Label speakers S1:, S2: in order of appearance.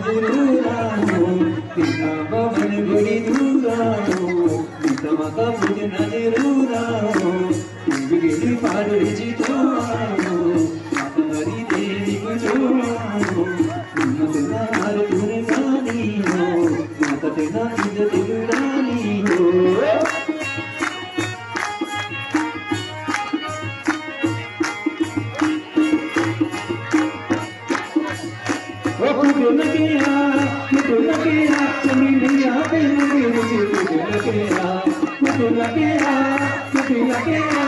S1: गुरुरानो कृष्णा भवन गुरी दूरानो वितमका मुझ नजरूरानो बिगड़ी पाड़ी जितोआनो हरी देवी गुजोआनो मतला हर तुने गानी हो माता तेना तुझे दिलरानी हो मुझे लगिया चली नहीं आते मुझे लगिया